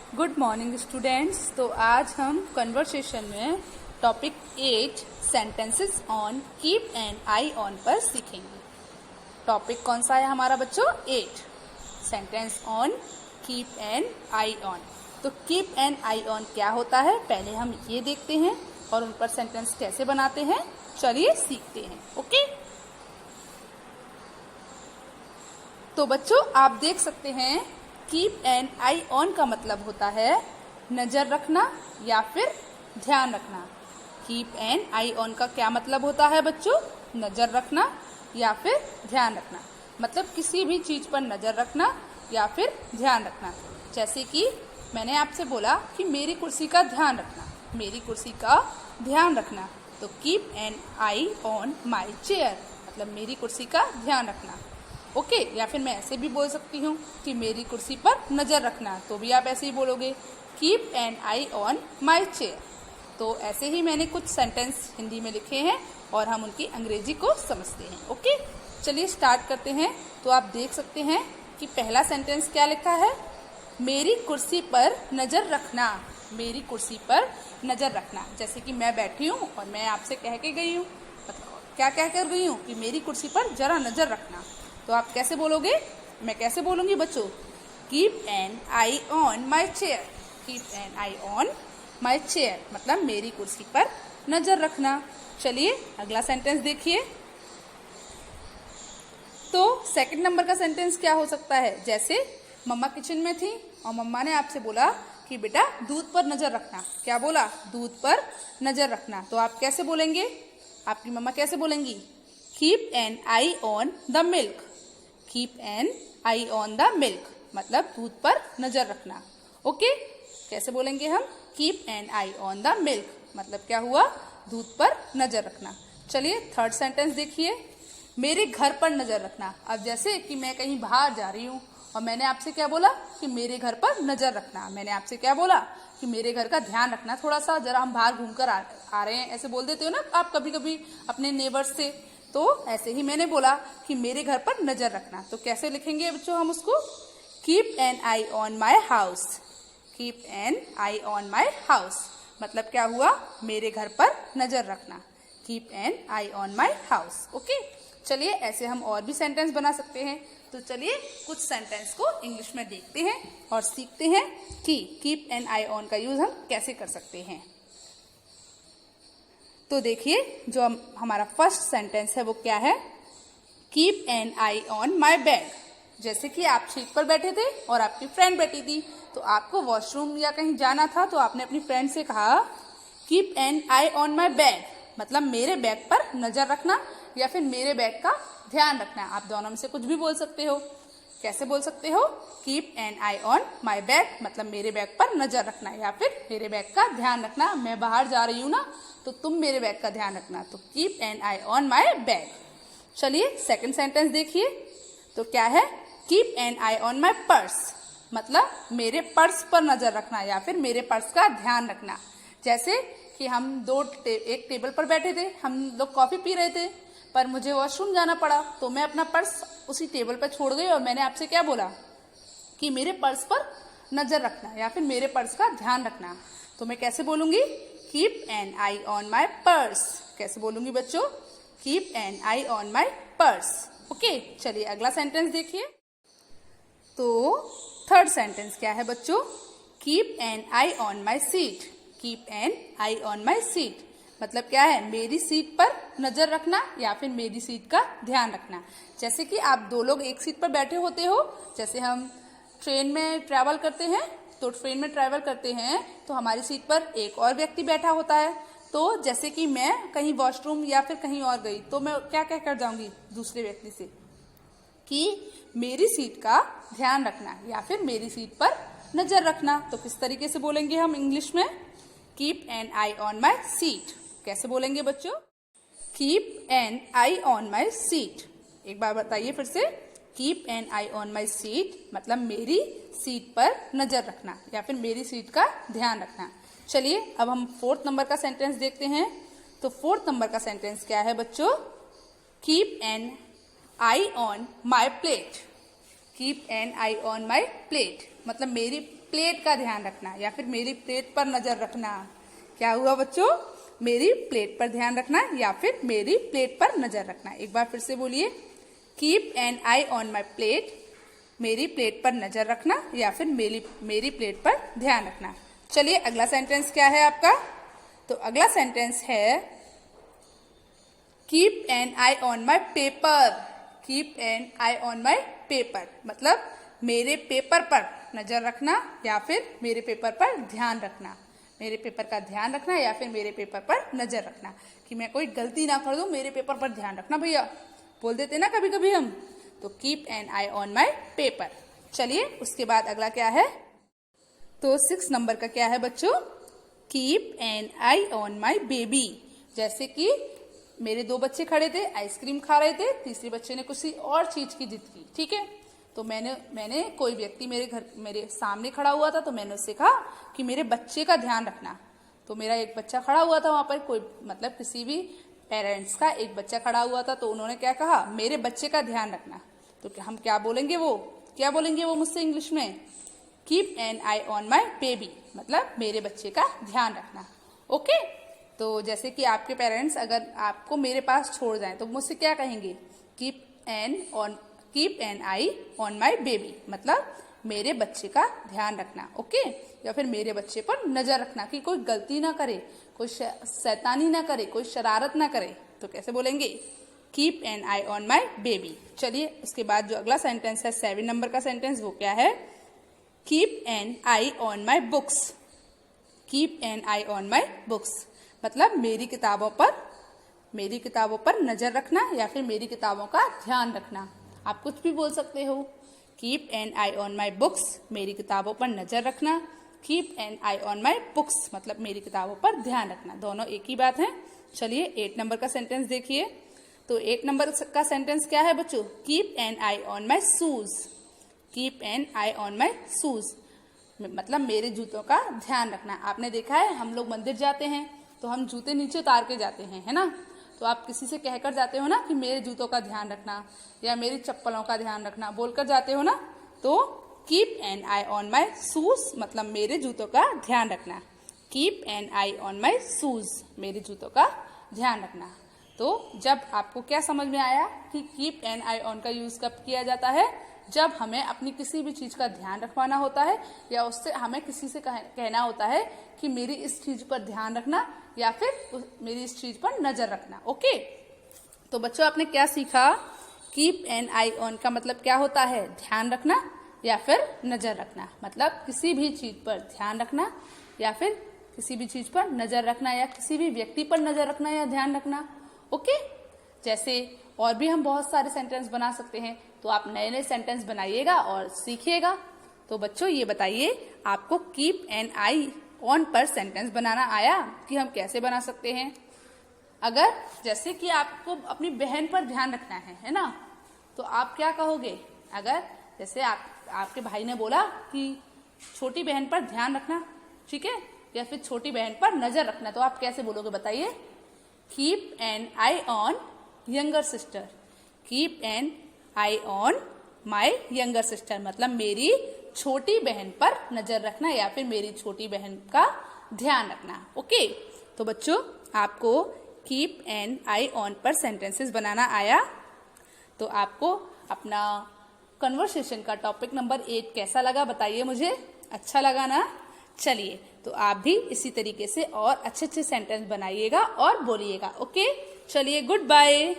Good morning students. तो आज हम कन्वर्सेशन में topic 8 sentences on keep an I on पर सीखेंगे। टॉपिक कौन सा है हमारा बच्चों? 8 sentence on keep an I on. तो कीप एन आई ऑन क्या होता है पहले हम ये देखते हैं और उन पर सेंटेंस कैसे बनाते हैं चलिए सीखते हैं। ओके, तो बच्चों आप देख सकते हैं कीप एन आई ऑन का मतलब होता है नजर रखना या फिर ध्यान रखना। कीप एन आई ऑन का क्या मतलब होता है बच्चों? नजर रखना या फिर ध्यान रखना, मतलब किसी भी चीज पर नजर रखना या फिर ध्यान रखना। जैसे कि मैंने आपसे बोला कि मेरी कुर्सी का ध्यान रखना, मेरी कुर्सी का ध्यान रखना, तो keep an I on my chair मतलब मेरी कुर्सी का ध्यान रखना। ओके, या फिर मैं ऐसे भी बोल सकती हूँ कि मेरी कुर्सी पर नजर रखना, तो भी आप ऐसे ही बोलोगे keep an I on my chair. तो ऐसे ही मैंने कुछ सेंटेंस हिंदी में लिखे हैं और हम उनकी अंग्रेजी को समझते हैं। ओके, चलिए स्टार्ट करते हैं। तो आप देख सकते हैं कि पहला सेंटेंस क्या लिखा है, मेरी कुर्सी पर नजर रखना, मेरी कुर्सी पर नजर रखना। जैसे कि मैं बैठी हूँ और मैं आपसे कह के गई हूँ, क्या कह कर गई हूँ कि मेरी कुर्सी पर जरा नजर रखना। तो आप कैसे बोलोगे? मैं कैसे बोलूंगी बच्चों? Keep an I on my chair, keep an I on my chair मतलब मेरी कुर्सी पर नजर रखना। चलिए अगला सेंटेंस देखिए। तो सेकंड नंबर का सेंटेंस क्या हो सकता है? जैसे मम्मा किचन में थी और मम्मा ने आपसे बोला कि बेटा दूध पर नजर रखना। क्या बोला? दूध पर नजर रखना। तो आप कैसे बोलेंगे? आपकी मम्मा कैसे बोलेंगी? Keep an I on the milk, keep an I on the milk मतलब दूध पर नजर रखना। ओके, कैसे बोलेंगे हम? Keep an I on the milk मतलब क्या हुआ? दूध पर नजर रखना। चलिए थर्ड सेंटेंस देखिए, मेरे घर पर नजर रखना। अब जैसे कि मैं कहीं बाहर जा रही हूँ और मैंने आपसे क्या बोला कि मेरे घर पर नजर रखना। मैंने आपसे क्या बोला कि मेरे घर का ध्यान रखना, थोड़ा सा जरा हम बाहर घूमकर आ रहे हैं, ऐसे बोल देते हो ना आप कभी कभी अपने नेबर्स से। तो ऐसे ही मैंने बोला कि मेरे घर पर नजर रखना। तो कैसे लिखेंगे बच्चों हम उसको? Keep an I on my house, keep an I on my house मतलब क्या हुआ? मेरे घर पर नजर रखना, keep an I on my house. Okay, चलिए ऐसे हम और भी सेंटेंस बना सकते हैं। तो चलिए कुछ सेंटेंस को इंग्लिश में देखते हैं और सीखते हैं कि कीप एन आई ऑन का यूज हम कैसे कर सकते हैं। तो देखिए जो हमारा फर्स्ट सेंटेंस है वो क्या है, keep an I on my bag. जैसे कि आप सीट पर बैठे थे और आपकी फ्रेंड बैठी थी, तो आपको वॉशरूम या कहीं जाना था, तो आपने अपनी फ्रेंड से कहा keep an I on my bag मतलब मेरे बैग पर नजर रखना या फिर मेरे बैग का ध्यान रखना। आप दोनों में से कुछ भी बोल सकते हो। कैसे बोल सकते हो? Keep an I on my bag मतलब मेरे बैग पर नजर रखना या फिर मेरे बैग का ध्यान रखना। मैं बाहर जा रही हूँ ना, तो तुम मेरे बैग का ध्यान रखना। तो keep an I on my bag. चलिए सेकंड सेंटेंस देखिए। तो क्या है? Keep an I on my purse मतलब मेरे पर्स पर नजर रखना या फिर मेरे पर्स का ध्यान रखना। जैसे कि हम एक टेबल पर बैठे थे, हम लोग कॉफी पी रहे थे, पर मुझे वॉशरूम जाना पड़ा, तो मैं अपना पर्स उसी टेबल पर छोड़ गई और मैंने आपसे क्या बोला कि मेरे पर्स पर नजर रखना या फिर मेरे पर्स का ध्यान रखना। तो मैं कैसे बोलूंगी? Keep an I on my purse. कैसे बोलूंगी बच्चों? Keep an I on my purse. Okay, चलिए अगला सेंटेंस देखिए। तो थर्ड सेंटेंस क्या है बच्चों? Keep an I on my seat, keep an I on my seat मतलब क्या है? मेरी सीट पर नजर रखना या फिर मेरी सीट का ध्यान रखना। जैसे कि आप दो लोग एक सीट पर बैठे होते हो, जैसे हम ट्रेन में ट्रैवल करते हैं, तो ट्रेन में ट्रैवल करते हैं तो हमारी सीट पर एक और व्यक्ति बैठा होता है। तो जैसे कि मैं कहीं वॉशरूम या फिर कहीं और गई, तो मैं क्या कह कर जाऊंगी दूसरे व्यक्ति से कि मेरी सीट का ध्यान रखना या फिर मेरी सीट पर नजर रखना। तो किस तरीके से बोलेंगे हम इंग्लिश में? Keep an I on my seat. कैसे बोलेंगे बच्चों? Keep an I on my seat. एक बार बताइए फिर से, keep an I on my seat मतलब मेरी सीट पर नजर रखना या फिर मेरी सीट का ध्यान रखना। चलिए अब हम फोर्थ नंबर का सेंटेंस देखते हैं। तो फोर्थ नंबर का सेंटेंस क्या है बच्चों? Keep an I on my plate, keep an I on my plate मतलब मेरी प्लेट का ध्यान रखना या फिर मेरी प्लेट पर नजर रखना। क्या हुआ बच्चों? मेरी प्लेट पर ध्यान रखना या फिर मेरी प्लेट पर नजर रखना। एक बार फिर से बोलिए, keep an I on my plate, मेरी प्लेट पर नजर रखना या फिर मेरी प्लेट पर ध्यान रखना। चलिए अगला सेंटेंस क्या है आपका? तो अगला सेंटेंस है keep an I on my paper. Keep an I on my paper मतलब मेरे पेपर पर नजर रखना या फिर मेरे पेपर पर ध्यान रखना। मेरे पेपर का ध्यान रखना या फिर मेरे पेपर पर नजर रखना कि मैं कोई गलती ना कर दूं। मेरे पेपर पर ध्यान रखना भैया, बोल देते ना कभी कभी हम। तो keep an I on my paper. चलिए उसके बाद अगला क्या है? तो 6 नंबर का क्या है बच्चों? Keep an I on my baby. जैसे कि मेरे 2 बच्चे खड़े थे, आइसक्रीम खा रहे थे, तीसरे बच्चे ने किसी और चीज की जिद की, ठीक है। तो मैंने कोई व्यक्ति मेरे सामने खड़ा हुआ था, तो मैंने उससे कहा कि मेरे बच्चे का ध्यान रखना। तो मेरा एक बच्चा खड़ा हुआ था वहां पर, कोई मतलब किसी भी पेरेंट्स का एक बच्चा खड़ा हुआ था, तो उन्होंने क्या कहा? मेरे बच्चे का ध्यान रखना। तो हम क्या बोलेंगे वो मुझसे इंग्लिश में? Keep an I on my baby मतलब मेरे बच्चे का ध्यान रखना। ओके, तो जैसे कि आपके पेरेंट्स अगर आपको मेरे पास छोड़ जाएं तो मुझसे क्या कहेंगे? Keep an I on my baby मतलब मेरे बच्चे का ध्यान रखना। ओके, या फिर मेरे बच्चे पर नजर रखना कि कोई गलती ना करे, कोई शैतानी ना करे, कोई शरारत ना करे। तो कैसे बोलेंगे? Keep an I on my baby. चलिए उसके बाद जो अगला सेंटेंस है 7 नंबर का सेंटेंस, वो क्या है? Keep an I on my books. Keep an I on my books मतलब मेरी किताबों पर नजर रखना या फिर मेरी किताबों का ध्यान रखना। आप कुछ भी बोल सकते हो। Keep an I on my books मेरी किताबों पर नजर रखना, keep an I on my books मतलब मेरी किताबों पर ध्यान रखना, दोनों एक ही बात है। चलिए 8 नंबर का सेंटेंस देखिए। तो 8 नंबर का सेंटेंस क्या है बच्चों? Keep an I on my shoes. Keep an I on my shoes मतलब मेरे जूतों का ध्यान रखना। आपने देखा है हम लोग मंदिर जाते हैं तो हम जूते नीचे उतार के जाते हैं, है ना। तो आप किसी से कहकर जाते हो ना कि मेरे जूतों का ध्यान रखना या मेरी चप्पलों का ध्यान रखना, बोलकर जाते हो ना। तो keep an I on my shoes मतलब मेरे जूतों का ध्यान रखना। Keep an I on my shoes मेरे जूतों का ध्यान रखना। तो जब आपको क्या समझ में आया कि कीप एन आई ऑन का यूज कब किया जाता है? जब हमें अपनी किसी भी चीज का ध्यान रखवाना होता है या उससे हमें किसी से कहना होता है कि मेरी इस चीज पर ध्यान रखना या फिर मेरी इस चीज पर नजर रखना। ओके, तो बच्चों आपने क्या सीखा? कीप एन आई ऑन का मतलब क्या होता है? ध्यान रखना या फिर नजर रखना मतलब किसी भी चीज पर ध्यान रखना या फिर किसी भी चीज पर नजर रखना या किसी भी व्यक्ति पर नजर रखना या ध्यान रखना। ओके, जैसे और भी हम बहुत सारे सेंटेंस बना सकते हैं, तो आप नए नए सेंटेंस बनाइएगा और सीखिएगा। तो बच्चों ये बताइए आपको कीप एन आई ऑन पर सेंटेंस बनाना आया कि हम कैसे बना सकते हैं? अगर जैसे कि आपको अपनी बहन पर ध्यान रखना है ना, तो आप क्या कहोगे? अगर जैसे आपके भाई ने बोला कि छोटी बहन पर ध्यान रखना, ठीक है, या फिर छोटी बहन पर नजर रखना, तो आप कैसे बोलोगे बताइए? Keep an I on younger sister. Keep an I on my younger sister मतलब मेरी छोटी बहन पर नजर रखना या फिर मेरी छोटी बहन का ध्यान रखना। ओके, तो बच्चों आपको कीप एन आई ऑन पर सेंटेंसेस बनाना आया। तो आपको अपना कन्वर्सेशन का टॉपिक नंबर 8 कैसा लगा बताइए मुझे। अच्छा लगा ना? चलिए तो आप भी इसी तरीके से और अच्छे अच्छे सेंटेंस बनाइएगा और बोलिएगा। ओके, चलिए गुड बाय।